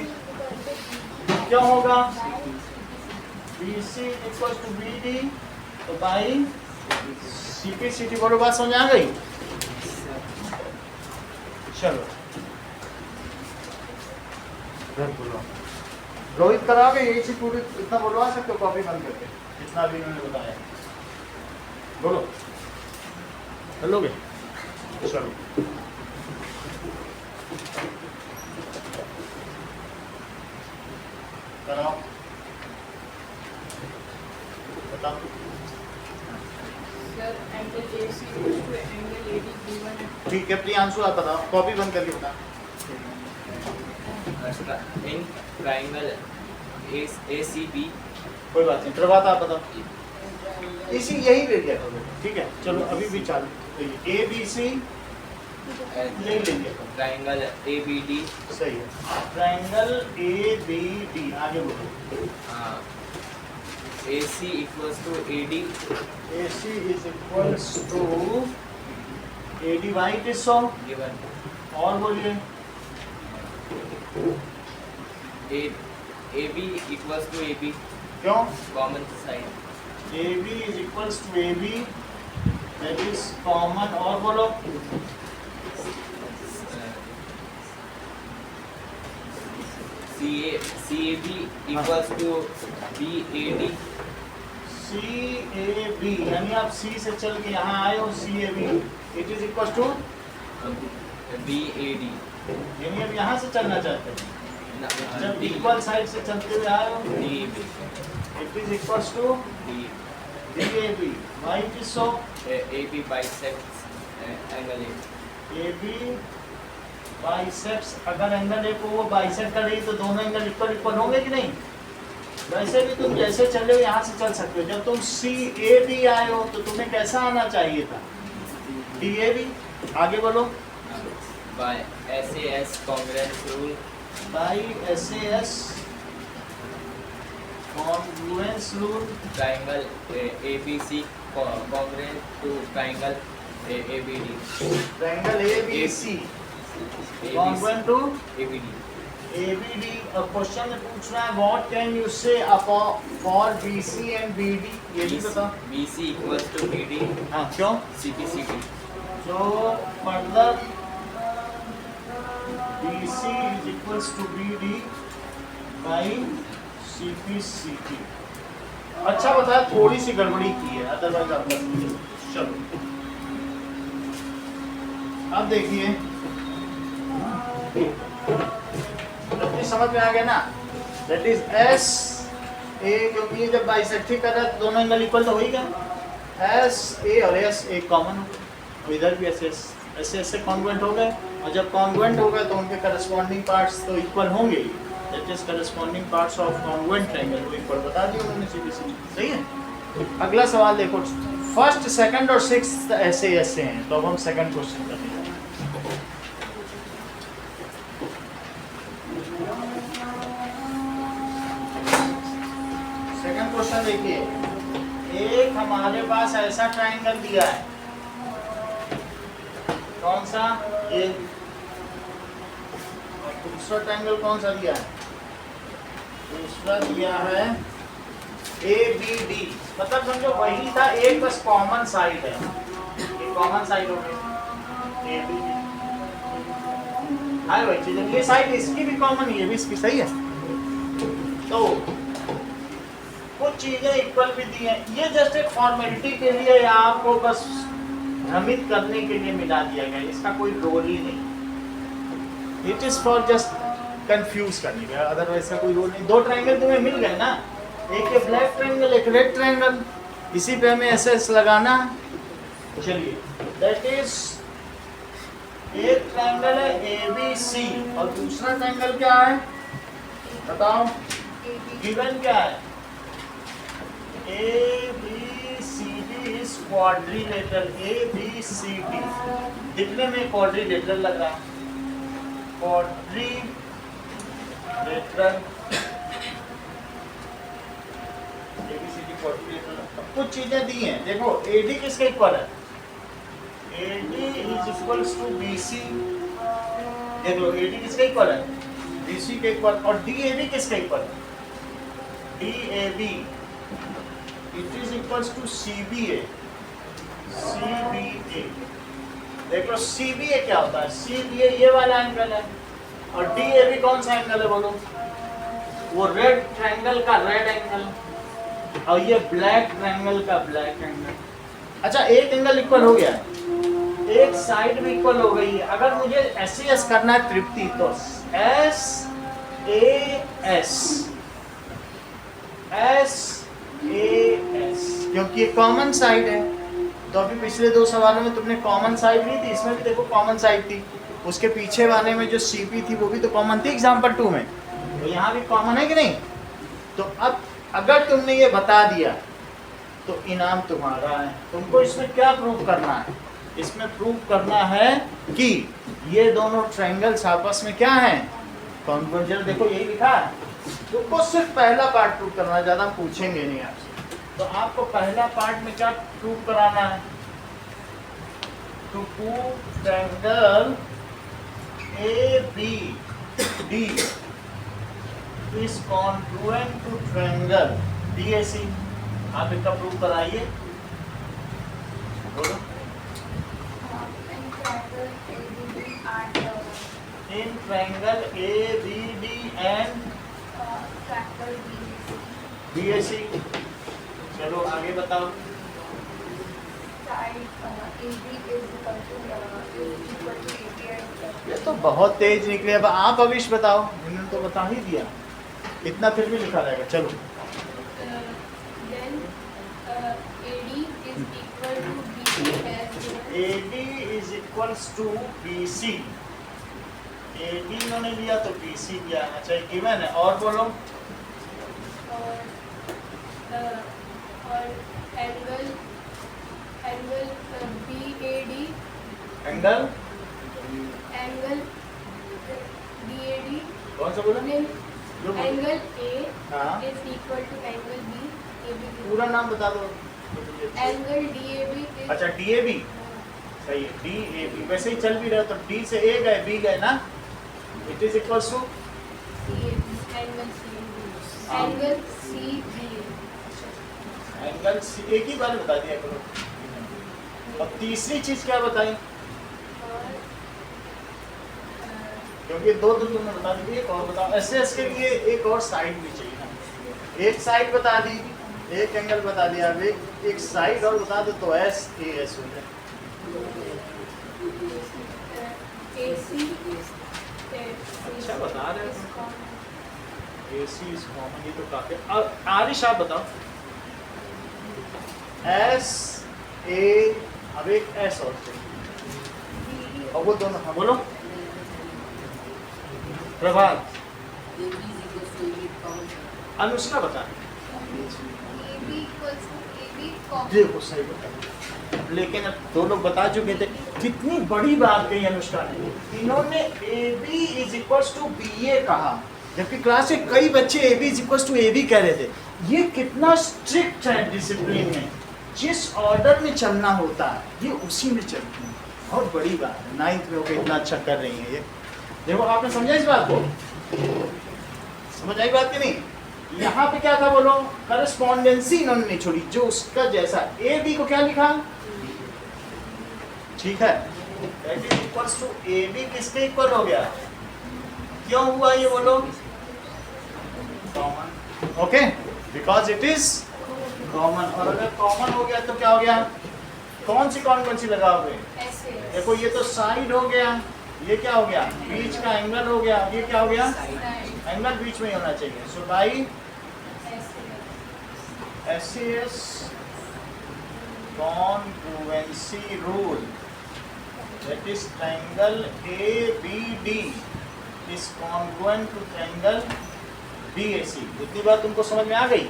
क्या होगा? BC इक्वल टू BD, तो बाई CP बोलो, बात समझ आ गई? चलो रोहित कराओगे यही चीज पूरी, इतना बोलवा सकते हो कॉपी बंद करके, जितना भी इन्होंने बताया। बोलो कर लोगे? चलो कराओ, बताओ। Sir angle AC equals to angle AD given है। ठीक है प्रियांशु, आप बताओ, कॉपी बंद करके बताओ। इन ट्रायंगल ACB, कोई बात नहीं, प्रभात आप बताओ। इसी यही ले लिया करो, ठीक है। चलो अभी भी चालू, तो ये ABC ले लेंगे, ट्रायंगल ABD, सही है। ट्रायंगल ABD, आगे बोलो। AC equals to AD, AC is equals to AD, why it is so given. और बोलिए। A B equals to A B क्यों? Common side A B is equals to A B, that is common. और बोलो C A B equals to B A D C A B, यानी आप सी से चल के यहाँ आए हो, C A B it is equals to B A D यानी अब यहाँ से चलना चाहते हैं, जब इक्वल साइड से चलते हुए आए हो, D B it is equals to D D A B. Why it is so? A B bisects angle A A B bisects, अगर एंगल ए को वो बाइसेक्ट कर रही तो दोनों एंगल इक्वल इक्वल होंगे कि नहीं? वैसे भी तुम जैसे चले हो यहाँ से चल सकते हो। जब तुम सी ए बी आए हो तो तुम्हें कैसा आना चाहिए था? D A B. आगे बोलो। By S A S congruence rule by S A S congruence rule, triangle A B C congruent to triangle A B D triangle A B C congruent to A B D ABD। Question में पूछ रहा है what can you say for BC and BD, ये भी बताओ। B C equals to B D हाँ, क्यों? C P C D So further BC is equals to BD by CPCT। अच्छा बताया, थोड़ी सी गड़बड़ी की है, अदरवाइज आप बस चलो। अब देखिए, समझ में आ गया ना? दैट इज एस ए, क्योंकि ये जब बाइसेक्ट कर रहा है तो दोनों एंगल इक्वल तो हो ही गया। एस ए और एस ए कॉमन हो, तो इधर भी एस एस से कॉन्ग्रुएंट हो गए, और जब कॉन्ग्रुएंट हो गए तो उनके करस्पॉन्डिंग पार्ट्स तो इक्वल होंगे ही। That is corresponding parts of congruent triangle वो इक्वल बता दिया उन्होंने सीधी सीधी। सही है। अगला सवाल देखो, फर्स्ट सेकंड और सिक्स्थ ऐसे ऐसे हैं, तो अब हम सेकंड क्वेश्चन करते हैं। सेकंड क्वेश्चन देखिए, एक हमारे पास ऐसा ट्रायंगल दिया है, कौन सा? ये। और दूसरा ट्रायंगल कौन सा दिया है? दूसरा दिया है ABD, मतलब समझो वही था, एक बस कॉमन साइड है, ये कॉमन साइड हो गई ABD। हाय भाई, जब ये साइड इसकी भी कॉमन, ये भी इसकी, सही है। तो कुछ चीजें इक्वल भी दी हैं, ये जस्ट एक फॉर्मेलिटी के लिए या आपको बस भ्रमित करने के लिए मिला दिया गया, इसका कोई रोल ही नहीं। It is for just confuse करने का, अदरवाइज का कोई रोल नहीं। दो ट्रायंगल तुम्हें मिल गए ना, एक ये ब्लैक ट्रायंगल, एक रेड ट्रायंगल, इसी पे हमें एसएस लगाना। चलिए, दैट इज एक ट्रायंगल है ABC और दूसरा ट्रायंगल क्या है बताओ? गिवन क्या है? ABCD is quadrilateral, ABCD दिखने में quadrilateral लग रहा है, quadrilateral। ABCD quadrilateral। कुछ चीजें दी हैं, देखो AD किसके इक्वल है? AD is equals to BC, देखो AD किसके इक्वल है? BC के इक्वल। और DAB किसके इक्वल है? DAB it is equals to CBA, CBA। देखो CBA क्या होता है? CBA ये वाला एंगल है, और DAB कौन सा एंगल है बोलो? वो रेड ट्रायंगल का रेड एंगल, और ये ब्लैक ट्रायंगल का ब्लैक एंगल। अच्छा, एक एंगल इक्वल हो गया, एक साइड भी इक्वल हो गई है। अगर मुझे SAS करना है तृप्ति, तो SAS, क्योंकि ये कॉमन साइड है। तो अभी पिछले दो सवालों में तुमने कॉमन साइड ली थी, इसमें भी देखो कॉमन साइड थी, उसके पीछे वाले में जो CP थी वो भी तो कॉमन थी एग्जाम्पल 2 में, तो यहाँ भी कॉमन है कि नहीं? तो अब अगर तुमने ये बता दिया तो इनाम तुम्हारा है। तुमको इसमें क्या प्रूव करना है? इसमें प्रूव करना है कि ये दोनों ट्रायंगल्स आपस में क्या हैं? कॉन्वर्जेंट। देखो यही लिखा है, तुमको सिर्फ पहला पार्ट प्रूव करना है, ज़्यादा पूछेंगे नहीं आपसे। तो आपको पहला पार्ट में क्या प्रूव कराना है? To prove triangle ABD is congruent to triangle BAC. आप इसका प्रूव कराइए, बोलो। In triangle ABD and BAC। चलो आगे बताओ। ये तो बहुत तेज निकले। अब आप अविश बताओ, इन्होंने तो बता ही दिया, इतना फिर भी लिखा रहेगा। चलो AD is equals to BC। AD इन्होंने लिया तो BC लिया, अच्छा गिवन है। और बोलो। एंगल BAD एंगल BAD कौन सा बोला? एंगल A हाँ। is equal to angle B AB। पूरा नाम बता दो। एंगल DAB is अच्छा DAB, सही है, DAB। वैसे ही चल भी रहा तो D से A गए, B गए ना। It is equals to CAB angle CAB हाँ। Angle CBA। Angle C. एक ही बार बता दिया करो। अब तीसरी चीज क्या बताई? और क्योंकि दो तो तुमने बता दी, एक और बताओ। एसएस के लिए एक और साइड भी चाहिए ना। एक साइड बता दी, एक एंगल बता दिया, अब एक साइड और बता दो तो SAS हो जाए। AC अच्छा बता रहे हो। AC इज कॉमन, ये तो काफी। आरिश आप बताओ। SA, अब एक S और चाहिए, और वो दोनों। हाँ बोलो प्रभात। अनुष्का बता। देखो सही बता, लेकिन अब दो लोग बता चुके थे। कितनी बड़ी बात कही अनुष्का ने। इन्होंने AB is equals to BA कहा, जबकि क्लास के कई बच्चे AB is equals to AB कह रहे थे। ये कितना स्ट्रिक्ट है डिसिप्लिन में। जिस ऑर्डर में चलना होता है ये उसी में चलती है। बहुत बड़ी बात है। 9th में होकर इतना अच्छा कर रही है ये। देखो आपने समझा इस बात को? समझ आई बात कि नहीं? यहाँ पे क्या था बोलो? करस्पॉन्डेंसी इन्होंने नहीं छोड़ी, जो उसका जैसा। ए बी को क्या लिखा? ठीक है, that is equals to A B किसके इक्वल हो गया? क्यों हुआ ये बोलो? Common. Okay, because it is common. और अगर कॉमन हो गया तो क्या हो गया? कौन सी लगाओगे? देखो ये तो साइड हो गया, ये क्या हो गया? बीच का एंगल हो गया। ये क्या हो गया? एंगल बीच में ही होना चाहिए। सो by SAS congruency rule, that is triangle ABD is congruent to triangle BAC। इतनी बात तुमको समझ में आ गई?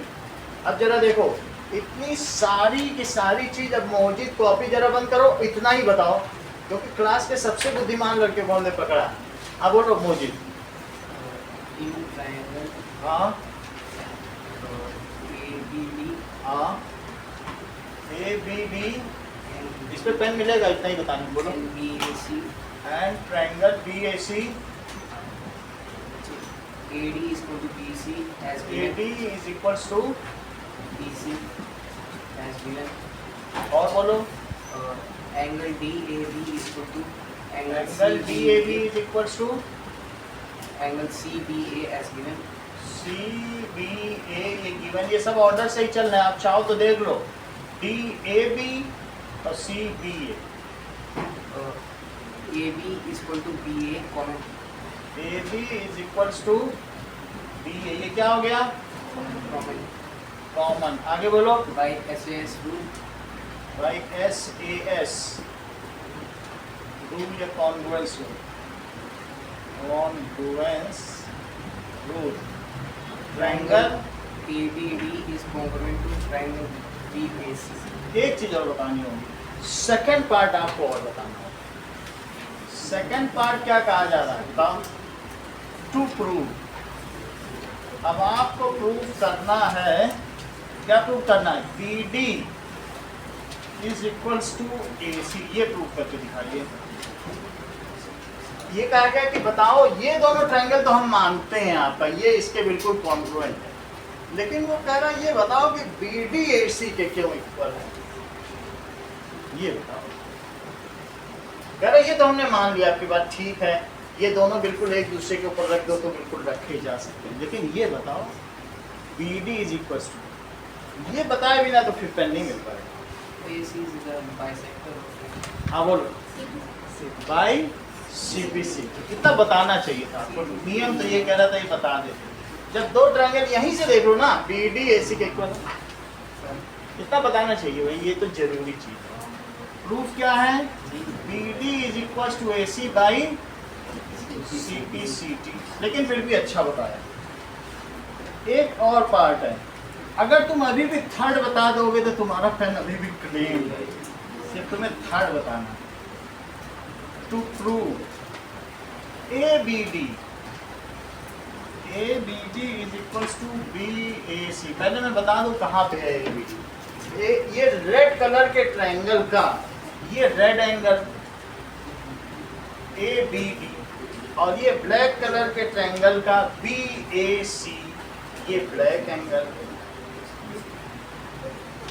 अब जरा देखो, इतनी सारी की सारी चीज अब मौजूद कॉपी जरा बंद करो, इतना ही बताओ, क्योंकि क्लास के सबसे बुद्धिमान लड़के कौन ने पकड़ा? अब बोलो मौजूद। हाँ हाँ, ABD, इस पे पेन मिलेगा, इतना ही बताना। बोलो। And triangle BAC, AD is equal to BC as given. AD is equals to BC as given. और बोलो। Angle DAB is equal to angle CBA DAB is equals to angle CBA as given. CBA ये गिवन। ये सब ऑर्डर से ही चल रहा है, आप चाहो तो देख लो। DAB और CBA। AB is equal to BA comma AB is equals to BA। ये क्या हो गया? कॉमन। आगे बोलो। by SAS rule. by SAS rule या congruence rule? Congruence rule। Triangle ABD is congruent to triangle BAC. एक चीज और बतानी होगी, सेकंड पार्ट आपको और बताना होगा। सेकंड पार्ट क्या कहा जा रहा है बताओ? To prove. अब आपको प्रूव करना है, क्या प्रूव करना है? BD is equals to AC। ये प्रूव करके दिखाइए। ये कहा गया कि बताओ ये दोनों ट्रायंगल तो हम मानते हैं आपका, ये इसके बिल्कुल कॉन्ग्रुएंट है, लेकिन वो कह रहा है ये बताओ कि BDAC के क्यों इक्वल है, ये बताओ। कह रहा है ये तो हमने मान लिया, आपकी बात ठीक है, ये दोनों बिल्कुल एक दूसरे के ऊपर रख दो तो बिल्कुल रखे जा सकते हैं, लेकिन ये बताओ BD इज इक्वल टू, ये बताए बिना तो फिर पेन नहीं मिल पाएगा। AC is the bisector. हाँ बोलो, बाई CPC, इतना बताना चाहिए था आपको, नियम तो ये कह रहा था ये बता देते। जब दो ट्रायंगल यहीं से देख लो ना BDAC के इक्वल, इतना बताना चाहिए भाई, ये तो जरूरी चीज है। प्रूफ क्या है, BD is equal to AC by CPCT, लेकिन फिर भी अच्छा बताया। एक और पार्ट है, अगर तुम अभी भी थर्ड बता दोगे तो तुम्हारा पेन अभी भी क्लीन है, सिर्फ तुम्हें थर्ड बताना। To prove ABD is equal to BAC, पहले मैं बता दूं कहाँ पे है ABD। ये रेड कलर के ट्रायंगल का ये रेड एंगल ABD, और ये ब्लैक कलर के ट्रायंगल का BAC, ये ब्लैक एंगल।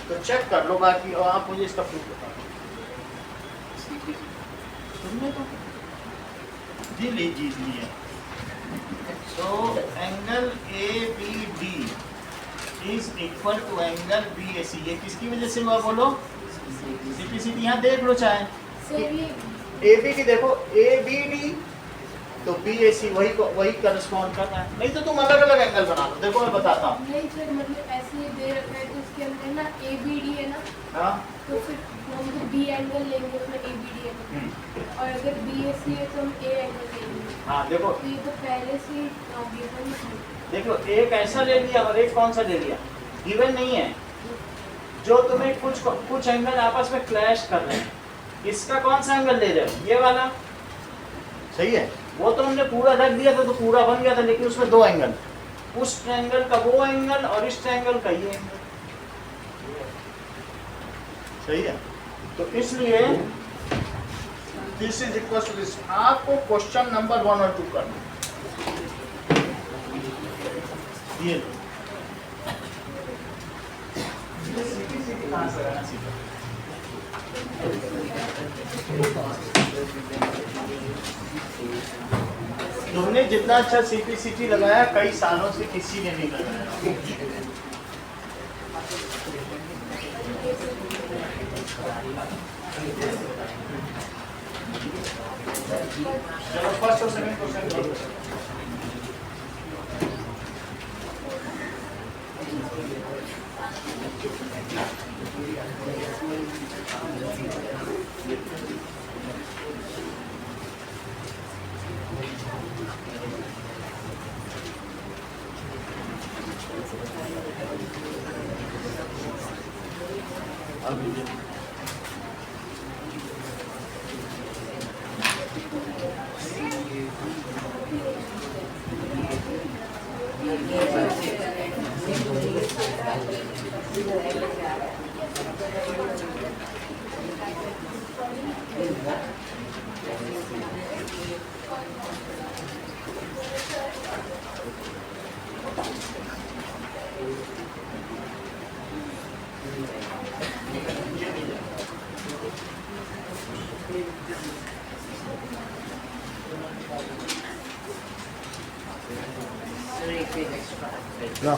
तो चेक कर लो बाकी, और आप मुझे इसका प्रूफ बता दो। तुमने तो दिल ही जीत लिया। तो angle ABD is equal to angle BAC, ये किसकी वजह से हुआ बोलो, CPCT। यहाँ देख लो चाहे ABD देखो, ABD तो BAC वही करस्पॉन्ड कर रहा है, नहीं तो तुम अलग अलग एंगल बना लो। देखो मैं बताता हूँ, नहीं सर, मतलब ऐसे दे रखा है तो उसके अंदर ना ABD है ना, हाँ तो फिर हम तो B एंगल लेंगे उसमें ABD है, और अगर BAC है तो हम A एंगल लेंगे। हाँ देखो, तो ये तो पहले से ही गिवन है। देखो एक ऐसा ले लिया और एक कौन सा ले लिया, गिवन नहीं है। जो तुम्हें कुछ एंगल आपस में क्लैश कर रहे हैं, इसका कौन सा एंगल ले रहे हो, ये वाला, सही है। वो तो हमने पूरा रख दिया था तो पूरा बन गया था, लेकिन उसमें दो एंगल, उस ट्रायंगल का वो एंगल और इस ट्रायंगल का ये एंगल, सही है। तो इसलिए this is equal to this. आपको क्वेश्चन नंबर 1 और 2 करना, ये लो। कहाँ से रहना सीखा, तुमने जितना अच्छा CPCT लगाया कई सालों से किसी ने नहीं लगाया। चलो फर्स्ट और सेकंड क्वेश्चन करो। No.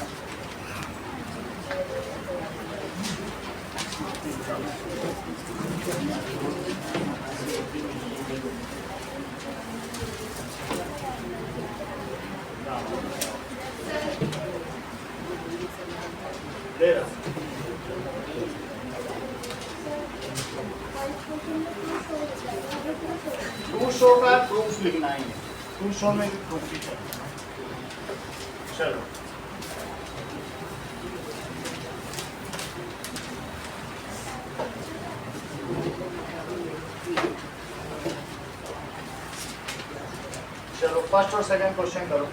टू शो का प्रूफ लिखना है, टू शो में भी प्रूफ ही चाहिए। चलो चलो फर्स्ट और सेकंड क्वेश्चन करो।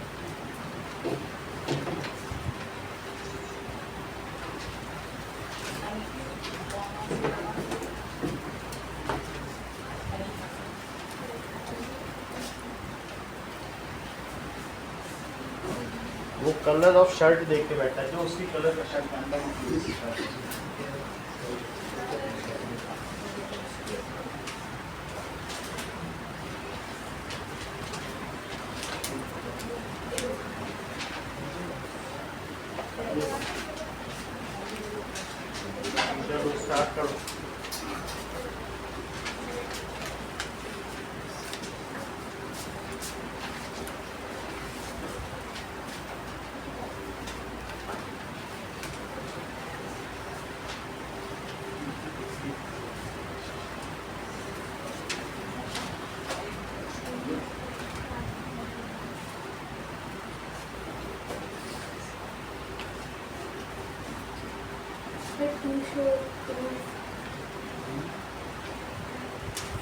वो कलर ऑफ शर्ट देख के बैठा है, जो उसकी कलर का शर्ट पहनता है वो उसी का है। चलो स्टार्ट करो। टू शो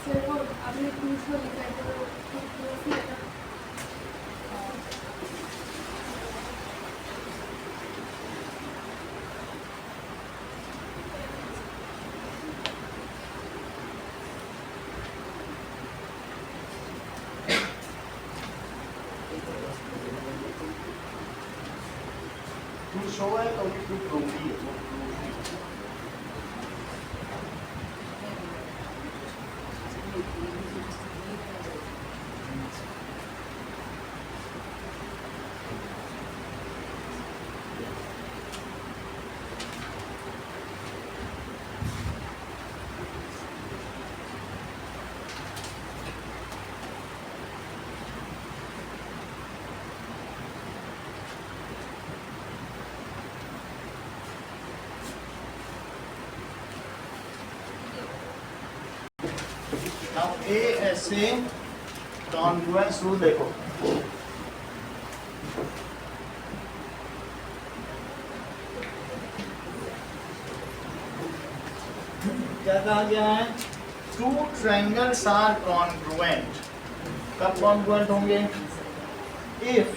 सर वो आपने टू शो लिखा है तो टू लिखा टू शो है तो टू प्रूफी है। अब ए ऐसे कॉन्फ्लुएंस रूल देखो, क्या कहा गया है? Two triangles are congruent. कब कॉन्ग्रुएंट होंगे? इफ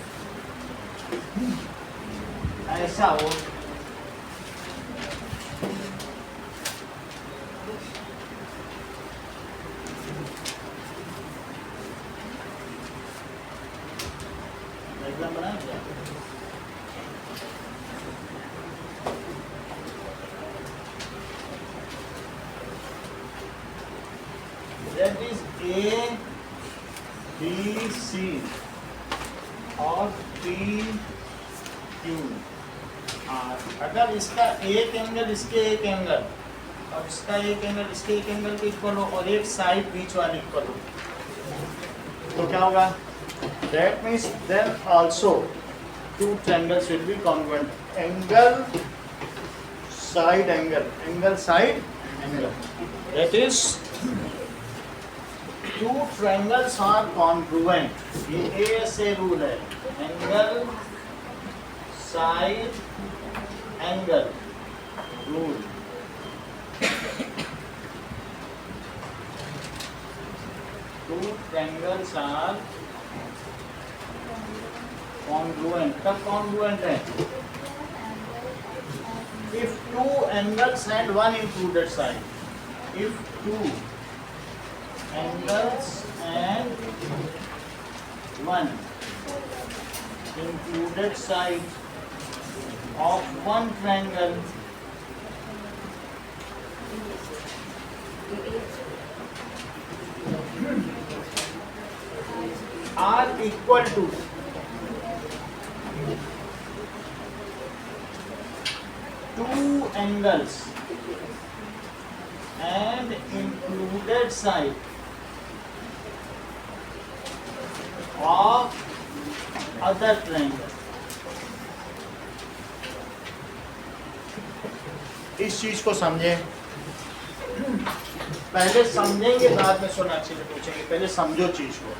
ऐसा हो बना क्या? That is A, B, C और P, Q, R। अगर इसका एक एंगल इसके एक एंगल और इसका एक एंगल इसके एक एंगल के इक्वल हो और एक साइड बीच वाली इक्वल हो तो क्या होगा? That means then also two triangles will be congruent. Angle, side angle, angle, side angle. That is two triangles are congruent. ये ऐसे रूल है। Angle, side angle rule. Two triangles are congruent। कब congruent है? If two angles and one included side. If two angles and one included side of one triangle are equal to two angles and included side of other triangle। इस चीज को समझे, पहले समझेंगे बाद में सोना अच्छे से पूछेंगे, पहले समझो चीज को।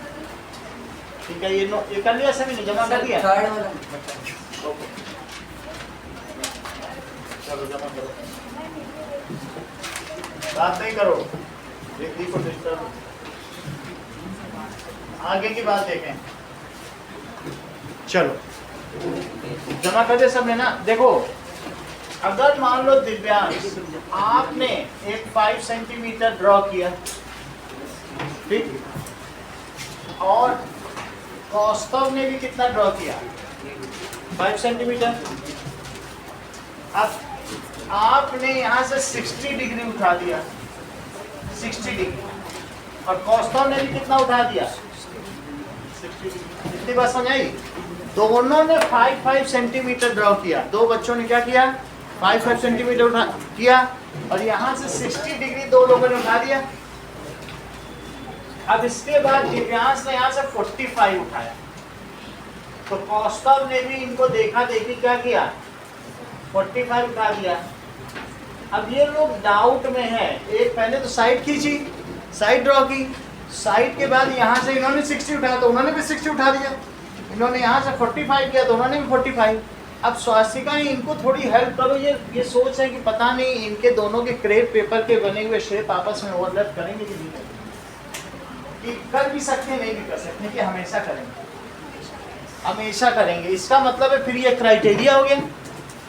ठीक है, ये कर लिया सभी ने, जमा कर दिया? थर्ड वाला बताओ। ओके, चलो जमा करो, बात नहीं करो, रिद्धि को डिस्टर्ब। आगे की बात देखें, चलो जमा कर दे सबने ना। देखो, अगर मान लो दिव्यांश आपने एक 5 सेंटीमीटर ड्रॉ किया, ठीक, और कौस्तव ने भी कितना ड्रॉ किया? 5 सेंटीमीटर। अब आपने यहाँ से 60 डिग्री उठा दिया, 60 डिग्री, और कौस्तव ने भी कितना उठा दिया, 60 डिग्री। इतनी बात समझ आई? दोनों ने 5 सेंटीमीटर ड्रॉ किया, दो बच्चों ने क्या किया, 5 सेंटीमीटर उठा किया, और यहाँ से 60 डिग्री दो लोगों ने उठा दिया। अब इसके बाद दिव्यांश ने यहाँ से 45 उठाया, तो कौस्तव ने भी इनको देखा देखी क्या किया, 45 उठा दिया। अब ये लोग डाउट में है, एक पहले तो साइड खींची, साइड ड्रॉ की, साइड के बाद यहाँ से इन्होंने 60 उठाया तो उन्होंने भी 60 उठा दिया, इन्होंने यहाँ से 45 किया तो उन्होंने भी 45। अब स्वास्तिका ने इनको थोड़ी हेल्प करो, ये सोच है कि पता नहीं इनके दोनों के क्रेप पेपर के बने हुए शेप आपस में ओवरलैप करेंगे कि नहीं करेंगे, कि कर भी सकते हैं नहीं भी कर सकते, कि हमेशा करेंगे, हमेशा करेंगे। इसका मतलब है फिर ये क्राइटेरिया हो गया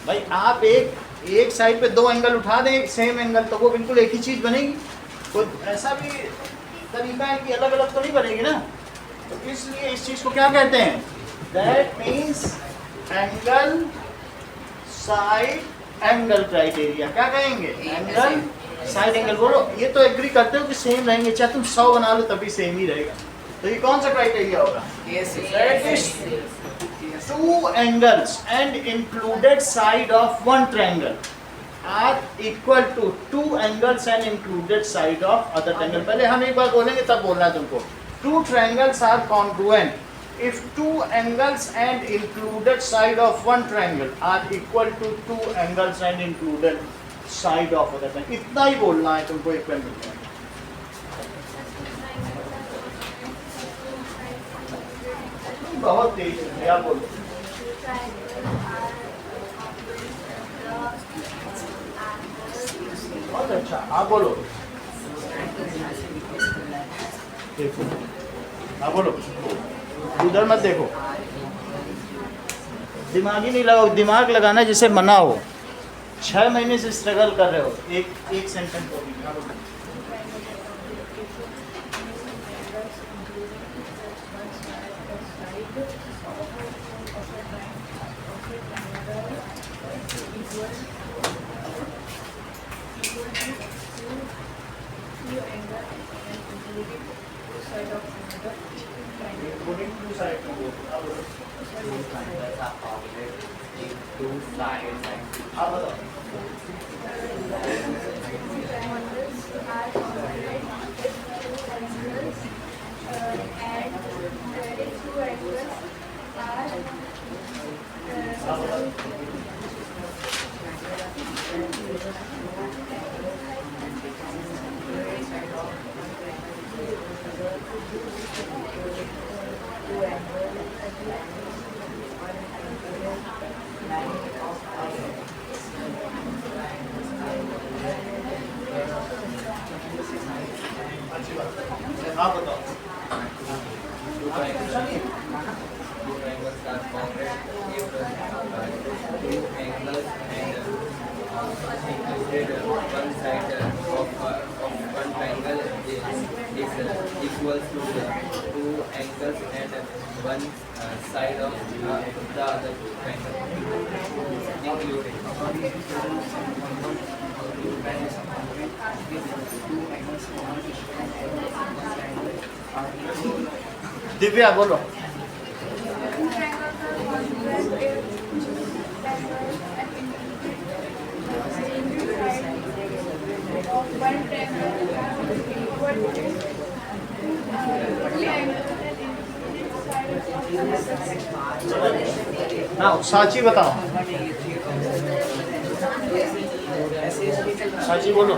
भाई, आप एक साइड पे 2 एंगल उठा दें सेम एंगल, तो वो बिल्कुल एक ही चीज़ बनेगी। तो ऐसा भी तरीका है कि अलग अलग तो नहीं बनेगी ना, तो इसलिए इस चीज़ को क्या कहते हैं, that means angle side angle criteria. क्या कहेंगे, एंगल साइड एंगल। बोलो ये तो एग्री करते हो कि सेम रहेंगे, चाहे तुम 100 बना लो तभी सेम ही रहेगा। तो ये कौन सा क्राइटेरिया होगा, that is 2 angles and included side of one triangle are equal to 2 angles and included side of other triangle। पहले हम एक बार बोलेंगे तब बोलना है तुमको। 2 triangles are congruent if 2 angles and included side of one triangle are equal to 2 angles and included side of other triangle। इतना ही बोलना है तुमको एक पेन में। बहुत तेज है, आप बोलो। बहुत अच्छा, आप बोलो। देखो, आप बोलो, उधर मत देखो, दिमाग ही नहीं लगाओ, दिमाग लगाना जिसे मना हो। 6 महीने से स्ट्रगल कर रहे हो, एक सेंटेंस को भी। हाँ, बोलो। आप बताओ। One side of one triangle is equals to 2 angles and one side of the other triangle, Divya बोलो। ना साची बताओ, साची बोलो।